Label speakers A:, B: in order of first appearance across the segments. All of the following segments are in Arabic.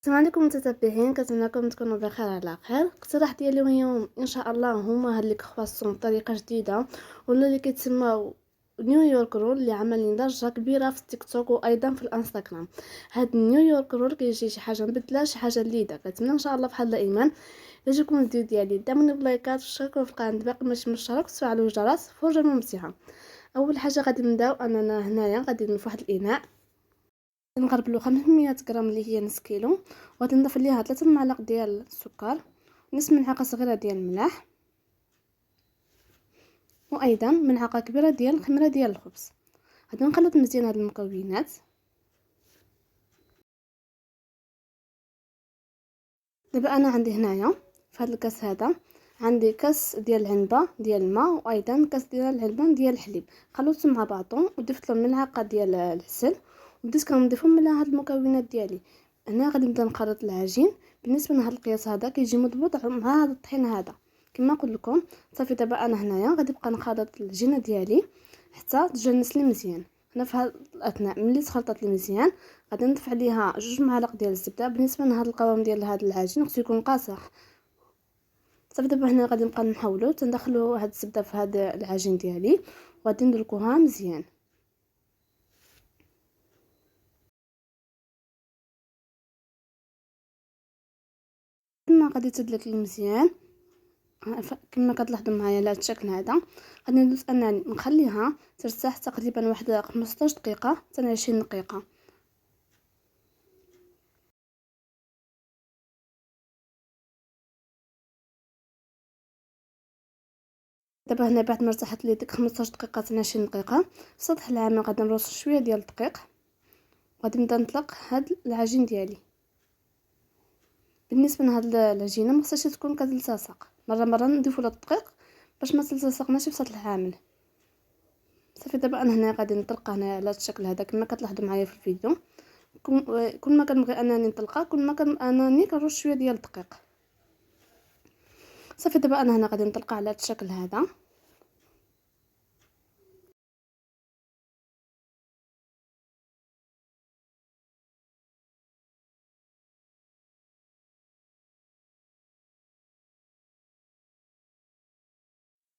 A: السلام عليكم متتبعين، كنتمنىكم تكونوا بخير على خير. الاقتراح ديالي اليوم ان شاء الله هما هاد لي كرواسون بطريقه جديده ولا اللي كيتسموا نيويورك رول، اللي عاملين ضجه كبيره في التيك توك وايضا في الانستغرام. هاد نيويورك رول كيجي شي حاجه مبدله، شي حاجه جديده. كنتمنى ان شاء الله بحال الايمان يعجبكم الفيديو ديالي. دعموني بلايكات واشتركوا في القناه باقي ماشي مشترك وتفعلوا الجرس. فرجه ممتعه. اول حاجه غادي نبداو اننا هنايا غادي نضيف واحد الاناء، نغربلو 500 غرام اللي هي نص كيلو، وغادي نضيف ليها 3 معالق ديال السكر، نصف ملعقه صغيره ديال الملح، وايضا ملعقه كبيره ديال الخميره ديال الخبز. غادي نخلط مزيان هاد المكونات. دابا انا عندي هنايا في هذا الكاس هذا عندي كاس ديال العنبه ديال الماء، وايضا كاس ديال العلبه ديال الحليب. خلطتهم مع بعضهم وضفت لهم ملعقه ديال العسل، وبديت كنضيفهم على هاد المكونات ديالي. هنا غادي نبدا نخلط العجين. بالنسبه لهاد القياس هذا كيجي مضبوط مع هذا الطحين هذا كما قلت لكم. صافي دابا انا هنايا غادي نبقى نخلط العجينه ديالي حتى تجانس لي مزيان. هنا في هذا الاثناء ملي تخلطت لي مزيان غادي نضيف عليها 2 معالق ديال الزبده. بالنسبه لهذا القوام ديال هذا العجين خصو يكون قاصح. صافي دابا هنا غادي نبقى نحاولوا تندخلوا هاد الزبده في هذا العجين ديالي وغادي ندلكوها مزيان. كما غادي تدلك مزيان كما كتلاحظوا معايا على الشكل هذا، غادي ندوز انني نخليها ترتاح تقريبا واحد 15 دقيقه حتى 20 دقيقه. دابا هنا بعد ما ارتاحت لي ديك 15 دقيقه حتى 20 دقيقه، في سطح العامل غادي نرص شويه ديال الدقيق وغادي نبدا نطلق هاد العجين ديالي. بالنسبه لهاد العجينه ما خصهاش تكون كتلتصق، مره نضيفوا لها الدقيق باش ما تلتصقناش في سطح العامل. صافي دابا انا هنا غادي نطلقها هنا على الشكل هذا كما كتلاحظوا معايا في الفيديو. كل ما كنبغي انني نطلقها كل ما انني كنرش شويه ديال الدقيق. صافي دابا انا هنا غادي نطلقها على الشكل هذا.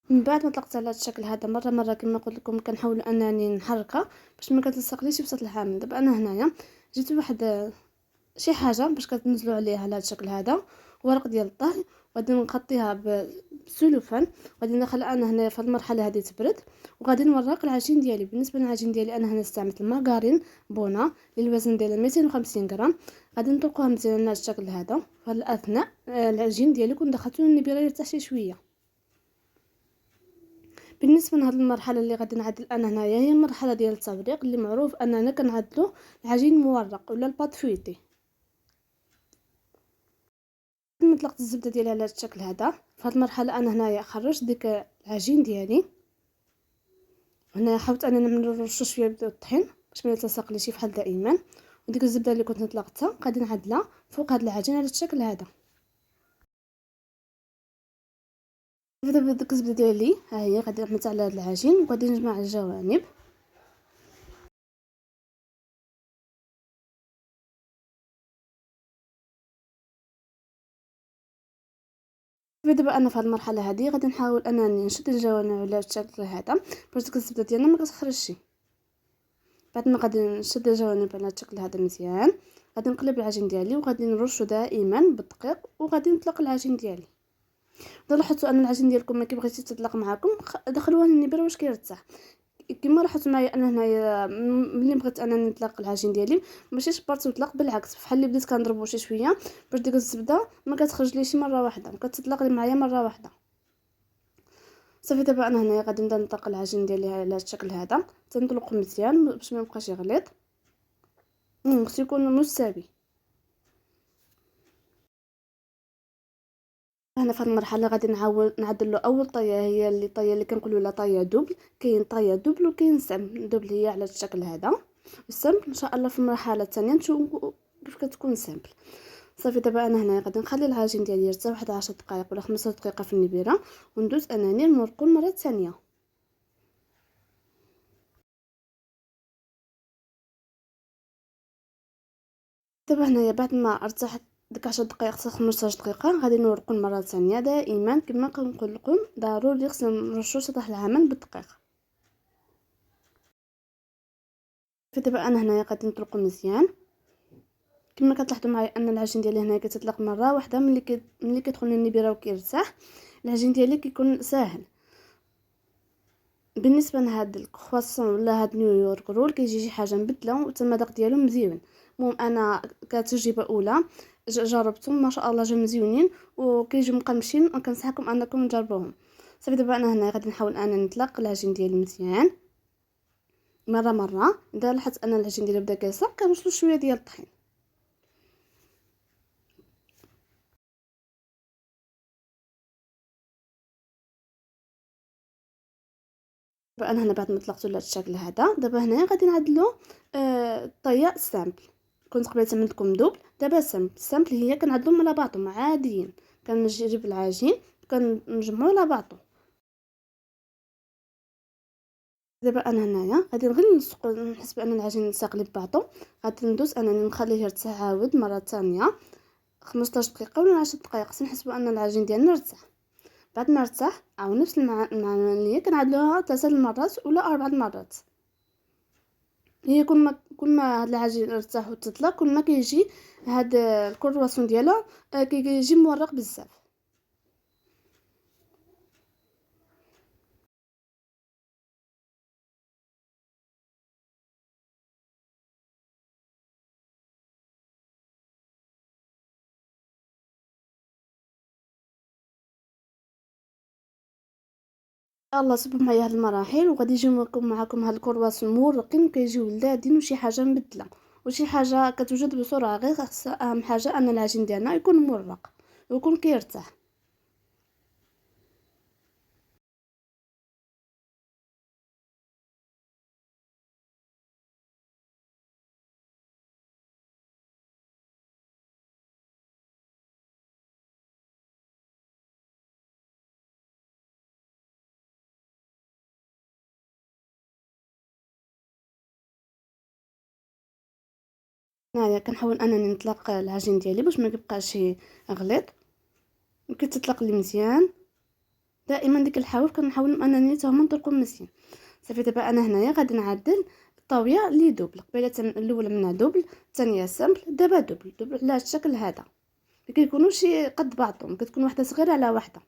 A: من بعد ما طلقت على الشكل هذا مره كما قلت لكم كنحاول انني نحركها باش ما كتلصقليش في سطح العامل. دابا انا هنايا جبت واحد شي حاجه باش كتنزلوا عليها على هذا الشكل هذا، ورق ديال الطهي، وغادي نغطيها بسلوفان. غادي ندخل انا هنا في المرحله هذه تبرد وغادي نورق العجين ديالي. بالنسبه للعجين ديالي انا هنا استعملت المارغرين بونا للوزن ديالها 250 غرام. غادي نطلقوها مزيان على الشكل هذا. في الاثناء العجين ديالي كون دخلتو النبيره يرتاح شي شويه. بالنسبه لهاد المرحله اللي غادي نعدل انا هنايا هي المرحله ديال التوريق، اللي معروف اننا كنعدلو العجين مورق ولا الباط فويتي. كما طلقت الزبده ديالي على هذا الشكل هذا، في هذه المرحله انا هنايا خرجت ديك العجين ديالي. هنا حاولت انني نرش شويه بالطحين باش ما يلتصق لي شي فحال دائما. وديك الزبده اللي كنت طلقتها غادي نعدلها فوق هذا العجين على الشكل هذا. دابا ديك الزبده ديالي ها هي غادي نعملها على هذا العجين وغادي نجمع الجوانب. دابا انا في هذه المرحله هذه غادي نحاول انني نشد الجوانب على الشكل هذا باش ديك الزبده ديالنا ما كتخرجش. بعد ما غادي نشد الجوانب على الشكل هذا مزيان، غادي نقلب العجين ديالي وغادي نرشو دائما بالدقيق وغادي نطلق العجين ديالي. اذا لاحظتوا ان العجين ديالكم ما كيبغيش يتطلق معكم دخلوه للنبره واش كيرتاح. كما لاحظتوا معايا انا هنايا ملي بغيت انني نطلق العجين ديالي ماشي شبرت وطلق، بالعكس بحال اللي بديت كنضربو شي شويه باش ديك الزبده ما كتخرج لي شي مره واحده، كتطلق لي معايا مره واحده. صافي دابا انا هنايا غادي نبدا نطلق العجين ديالي على الشكل هذا تنطلقو مزيان باش ما يبقاش يغليظ. خصو يكون مستوي. هنا في هاد المرحله غادي نعدل له اول طيه، هي اللي طيه اللي كنقولوا لها طيه دوبل. كاين طيه دوبل وكاين سامبل. دوبل هي على الشكل هذا، والسامبل ان شاء الله في المرحله الثانيه نشوفوا كيف كتكون سامبل. صافي دابا انا هنا غادي نخلي العجين ديالي يرتاح واحد 10 دقائق ولا 15 دقيقه في النبيره وندوز انني نمرقو المره الثانيه. دابا هنايا بعد ما ارتاحت ديك 10 دقائق حتى 15 دقيقه غادي نورقو مره ثانيه. دائما كما كنقول لكم ضروري خصنا نرشوا سطح العمل بالدقيق. فدابا انا هنايا غادي نطلقو مزيان. كما كتلاحظوا معايا ان العجين ديالي هنايا كتطلق مره واحده ملي كيدخل النبيره وكيرتاح. العجين ديالي كيكون ساهل. بالنسبه لهاد الكرواسون ولا هاد نيويورك رول كيجي شي حاجه مبدله وتا المذاق ديالو مزيون. المهم انا كتجربه اولى جربتهم ما شاء الله جا مزيونين وكيجيو مقرمشين وكنصحكم انكم تجربوهم. صافي دابا انا هنا غادي نحاول انا نطلق العجين ديالي مزيان مره اذا لاحظت ان العجين ديالي بدا كيصق كنوصلو شويه ديال الطحين. دابا انا هنا بعد ما طلقتو لهاد الشكل هذا دابا هنايا غادي نعدلو الطيه سامبل. كنت قبيله عملتكم دوبل دابا سامبل هي كنعدلهم على بعضهم عاديين. كنجيب العجين كنجمعو على بعضو. دابا انا هنايا غادي غير نلصق نحس بان العجين ساقلب بعضو. غادي ندوز انني نخليه يرتاح عاود مره ثانيه 15 دقيقه ولا 10 دقائق حتى نحسبوا ان العجين ديالنا ارتاح. بعد ما ارتاح او نفس المعمليه كنعدلوها 3 المرات ولا 4 المرات. هي كل ما هاد العجين ارتاح وتطلع كل ما كيجي هاد الكرواسون ديالها كيجي مورق بزاف. الله صبوا معايا هاد المراحل وغادي يجيو معكم هاد الكرواسون مورقين كيجيو لذاذين وشي حاجه مبدله وشي حاجه كتوجد بسرعه. غير خاص اهم حاجه ان العجين ديالنا يكون مورق ويكون كيرتاح. هنايا كنحاول انني نطلق العجين ديالي باش ما يبقاش غليظ وكيتطلق لي مزيان. دائما ديك الحواف كنحاول انني حتى هما نطلقهم مزيان. صافي دابا انا هنايا غادي نعدل الطاويه لي دوبل. قبيله الاولى منها دوبل الثانيه سامبل دابا دوبل على هاد الشكل هذا. ما كيكونوش قد بعضهم كتكون واحده صغيره على واحده.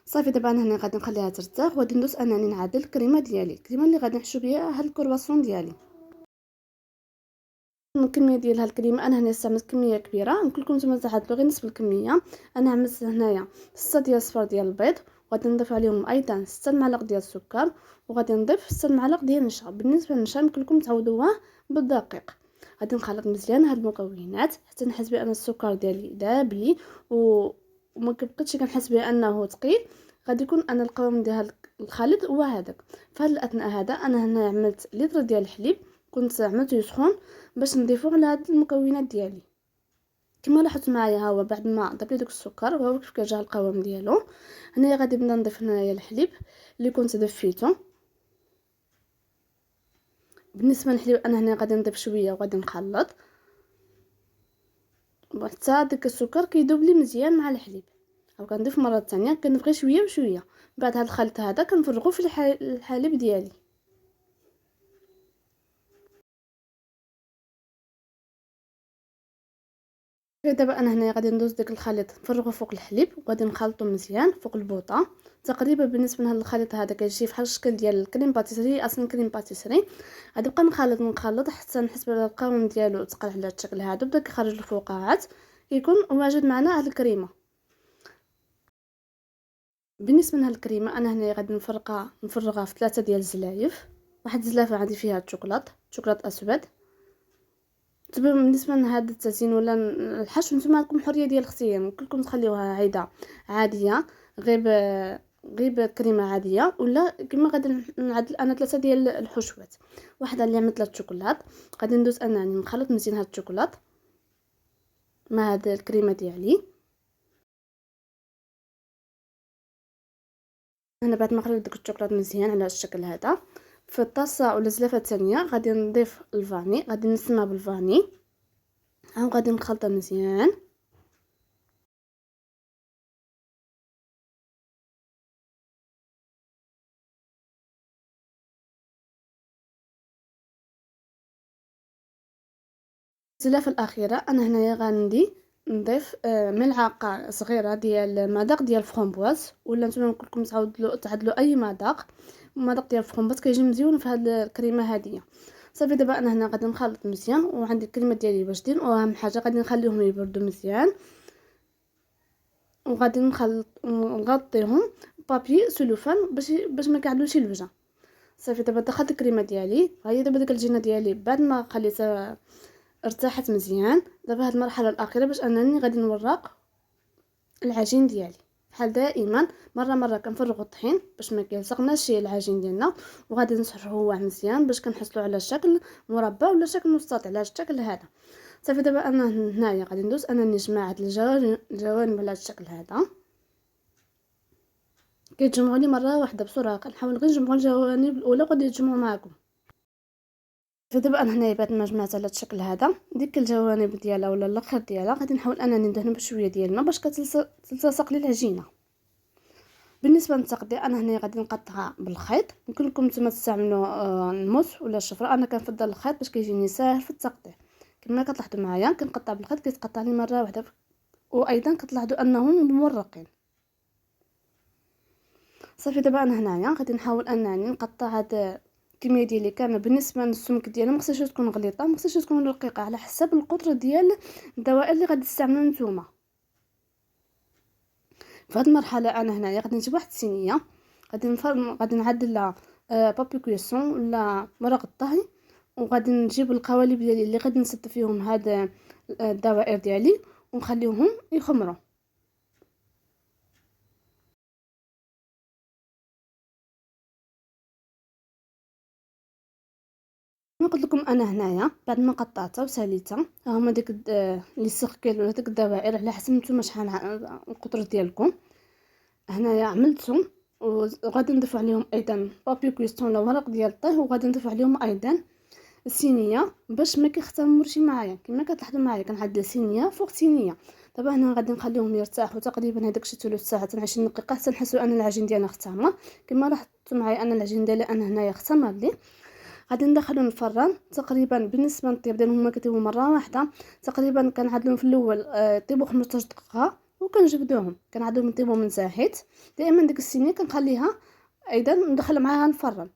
A: صافي دابا انا هنا غادي نخليها ترتاح وغادي ندوز انني نعدل الكريمه ديالي. الكريمه اللي غادي نحشو بها هاد الكرواسون ديالي. الكميه ديال هاد الكريمه انا هنا استعملت كميه كبيره. يمكن لكم نتوما تعدلوا غير نصف الكميه. انا عملت هنايا 6 ديال الصفار ديال البيض وغادي نضيف عليهم ايضا 6 معالق ديال السكر وغادي نضيف 6 معالق ديال النشا. بالنسبه للنشا يمكن لكم تعوضوه بالدقيق. غادي نخلط مزيان هاد المكونات حتى نحس بان السكر ديالي داب لي وما كيبقيتش كنحس بانه ثقيل. غادي يكون انا القوام ديال هاد الخليط هو هذاك. في هاد الاثناء هذا انا هنا عملت لتر ديال الحليب كنت عملته يسخن باش نضيفوه على هاد المكونات ديالي. كما لاحظت معايا ها هو بعد ما ضفت داك السكر وهو كيف كيرجع القوام ديالو. هنايا غادي نبدا نضيف هنايا الحليب اللي كنت دفيته. بالنسبه للحليب انا هنا غادي نضيف شويه وغادي نخلط حتى داك السكر كيذوب لي مزيان مع الحليب. او كنضيف مره ثانيه كنضيف غير شويه بشويه. بعد هذا الخليط هذا كنفرغوه في الحليب ديالي. دابا انا هنا غادي ندوز داك الخليط نفرغه فوق الحليب وغادي نخلطو مزيان فوق البوطه. تقريبا بالنسبه لهذا الخليط هذا كيجي بحال الشكل ديال الكريم باتيسري اصلا كريم باتيسري. غادي نبقى نخلط حتى نحس بان القوام ديالو تقل على الشكل هذا بدا كيخرج الفقاعات يكون واجد معنا هاد الكريمه. بالنسبه لهاد الكريمه انا هنا غادي نفرغها في 3 ديال الزلايف. واحد الزلافه عندي فيها شوكولات اسود. دابا بالنسبه لهذا التزيين ولا الحشو نتوما عندكم حريه ديال الاختيار. ممكنكم تخليوها عايده عاديه غير بكريمه عاديه ولا كما غادي نعدل انا 3 ديال الحشوات. واحده اللي عملت 3 شوكولات غادي ندوز انني نخلط مزيان هاد الشوكولات مع هاد الكريمه ديالي. انا بعد ما خلطت ديك الشوكولات مزيان على الشكل هذا في الطاسه ولا الزلافه الثانيه غادي نضيف الفاني. غادي نسمها بالفاني. ها غادي نخلطها مزيان. الزلافه الاخيره انا هنايا غندي نضيف ملعقه صغيره ديال مذاق ديال الفرامبواز، ولا نتوما نقول لكم تعدلوا اي مذاق ديال الفرامبواز كيجي مزيون في هاد الكريمه هذه. صافي دابا انا هنا غادي نخلط مزيان، وعندي الكريمه ديالي واجدين، واهم حاجه غادي نخليهم يبردوا مزيان، وغادي نغطيهم بابي سلوفان باش ما كيعدلوش الوجه. صافي دابا دخلت الكريمه ديالي، ها هي دابا ديك الجينه ديالي بعد ما خليتها ارتاحت مزيان. دابا هاد المرحله الاخيره باش انني غادي نورق العجين ديالي. بحال دائما مره كنفرغوا الطحين باش ما كيلصقناش العجين ديالنا، وغادي نشرحوه مزيان باش كنحصلوا على شكل مربع ولا شكل مستطيل على الشكل هذا. صافي دابا انا هنايا غادي ندوز انني نجمع هاد الجوانب على الشكل هذا، كيتجمعوا لي مره واحده بسرعه، كنحاول غير نجمعوا الجوانب الاولى وغادي يتجمعوا معكم. فدابا انا هنايا بعد ما جمعت على الشكل هذا ديك الجوانب ديالها ولا الاخر ديالها غادي نحاول انني ندهن بشويه ديال الماء باش تلتصق لي العجينه. بالنسبه للتقطيع انا هنا غادي نقطعها بالخيط، يمكن لكم نتوما تستعملوا الموس ولا الشفره، انا كنفضل الخيط باش كيجيني ساهل في التقطيع. كما كتلاحظوا معايا كنقطع بالخيط كيتقطع لي مره واحده، وايضا كتلاحظوا انهم مورقين. صافي دابا انا هنايا غادي نحاول انني نقطع هاد الكميه ديالي كامله. بالنسبه للسمك ديالها ما خصهاش تكون غليظه ما خصهاش تكون رقيقه، على حسب القطر ديال الدوائر اللي غادي تستعملوا نتوما. في هذه المرحله انا هنايا غادي نجيب واحد الصينيه، غادي نعدل لها بابي كويسون ولا ورق الطهي، وغادي نجيب القوالب ديالي اللي غادي نسد فيهم هاد الدوائر ديالي ونخليهم يخمروا. قلت لكم انا هنايا بعد ما قطعتها وساليتها، ها هما ديك لي سيركل ولا ديك الدوائر على حسب نتوما شحال القطر ديالكم. هنايا عملتهم وغادي نضيف عليهم ايضا بابي كويستون ولا ورق ديال الطهي، وغادي نضيف عليهم ايضا الصينيه باش ما كيختمرش معايا. كما كتلاحظوا معايا كنعدل صينيه فوق صينيه. دابا هنا غادي نخليهم يرتاحوا تقريبا هذاك شي ثلث ساعه حتى 20 دقيقه حتى نحسوا ان العجين ديالنا اختمر. كما لاحظتوا معايا ان العجين ديالي انا هنايا اختمر لي. غادي ندخلهم الفران تقريبا. بالنسبه للطياب ديالهم هما كيطيبوا مره واحده، تقريبا كنعدلهم في الاول يطيبوا 15 دقيقه وكنجبدوهم كنعدلهم يطيبوا من تحت. دائما ديك الصينيه كنخليها ايضا ندخل معاها الفران.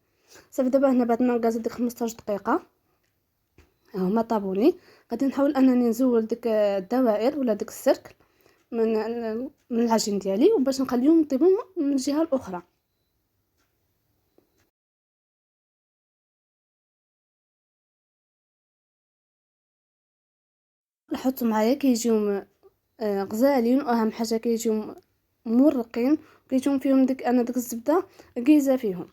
A: صافي دابا هنا بعد ما غازت ديك 15 دقيقه هما طابوني. غادي نحاول انني نزول ديك الدوائر ولا ديك السيركل من العجين ديالي وباش نخليهم يطيبوا من الجهه الاخرى. لاحظتوا معايا كيجيو غزالين، واهم حاجه كيجيو مورقين وكيجيو فيهم ديك الزبده كيزه فيهم.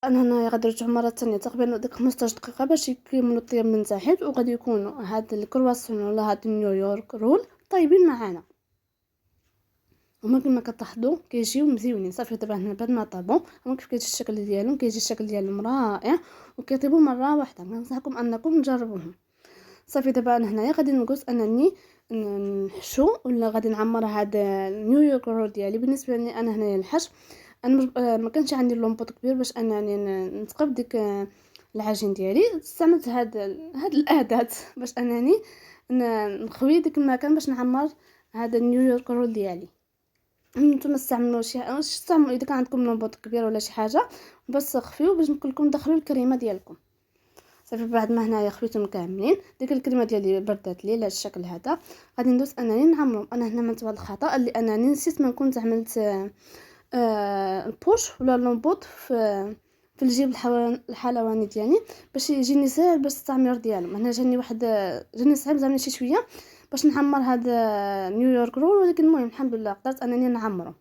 A: انا هنايا غادي نرجع مره ثانيه تقريبا ديك 15 دقيقه باش يكملوا الطياب من تحت، وغادي يكونوا هاد الكرواسون ولا هاد نيويورك رول طيبين معانا. هما كما كتلاحظوا كيجيو مزيونين. صافي دابا هنا بعد ما طابوا هما كيف كيجي الشكل ديالهم، كيجي الشكل ديالهم رائع وكيطيبوا مره واحده. كنصحكم انكم تجربوهم. صافي دابا انا هنايا غادي نقص انني نحشو ولا غادي نعمر هاد نيويورك رول ديالي. بالنسبه لي انا هنايا الحشو انا ما كانش عندي لومبوط كبير باش انني نتقب ديك العجين ديالي. استعملت هاد الاداه باش انني نخوي ديك المكان باش نعمر هذا نيويورك رول ديالي. نتوما استعملوا استعملوا اذا كان عندكم لومبوط كبير ولا شي حاجه، بس خفيو باش يمكن لكم تدخلوا الكريمه ديالكم. صافي بعد ما هنايا خفيتهم كاملين ديك الكريمه ديالي بردات لي على الشكل هذا. غادي ندوز انني نعمرهم. انا هنا عملت واحد الخطا اللي انني نسيت ما كنت عملت البوش ولا لومبوط في الجيب الحلواني ديالي باش يجيني ساهل باش التعمير ديالهم. هنا جاني صعيب زعما شي شويه باش نعمر هذا نيويورك رول، ولكن المهم الحمد لله قدرت انني نعمره.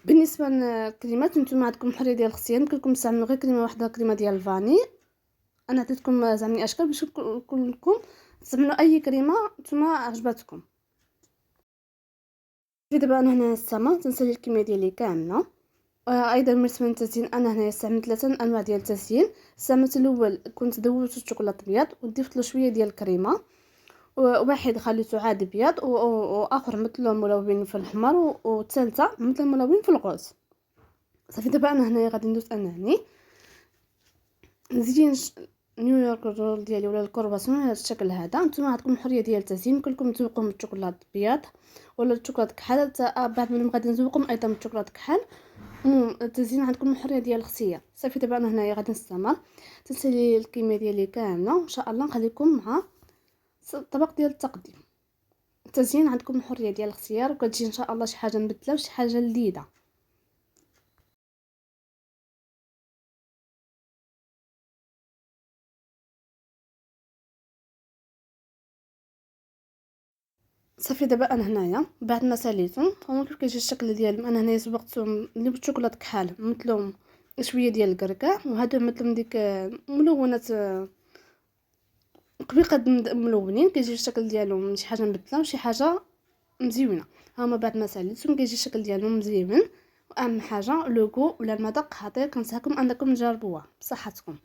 A: بالنسبه للكريمات نتوما عندكم حريه ديال الاختيار، يمكن لكم تستعملوا غير كريمه واحده كريمه ديال الفاني. انا عطيتكم زعما اشكال باش كلكم تستعملوا اي كريمه نتوما عجبتكم. في دابا انا هنا السما تنسالي الكميه ديالي كامله. ايضا بالنسبه للتزيين انا هنا استعملت 3 انواع ديال التزيين. استعملت الاول كنت دوبت الشوكولاط ابيض وضفت له شويه ديال الكريمه، وواحد خليته عادي ابيض واخر مثل ملون في الاحمر، والثالثه مثل ملون في الغوز. صافي دابا انا هنايا غادي ندوز انني نزين نيويورك رول ديالي ولا الكرواسون على الشكل هذا. نتوما عندكم الحريه ديال التزيين، يمكنكم تذوقوا من الشوكولاط ابيض ولا الشوكولاط كحل. بعد من غادي نذوقكم ايضا من الشوكولاط كحل. التزيين عندكم الحريه ديال الاختيار. صافي دابا انا هنايا غادي نستمر تنسالي الكميه ديالي كامله، ان شاء الله نخليكم مع الطبق ديال التقديم. التزيين عندكم الحريه ديال الاختيار، وكتجي ان شاء الله شي حاجه مبدله وشي حاجه لذيذه. صافي دابا انا هنايا بعد ما ساليتهم هما كيف كيجي الشكل ديالهم. انا هنايا سبقتهم اللي بالشوكولاط كحال مثلهم شويه ديال الكركاع، وهادو مثلهم ديك ملونات قبيقه ملونين. كيجي الشكل ديالهم شي حاجه مبدله وشي حاجه مزيونه. هما بعد ما ساليتهم كيجي الشكل ديالهم مزيون، واهم حاجه لوغو ولا المذاق خطير. كنصحكم انكم تجربوه بصحتكم.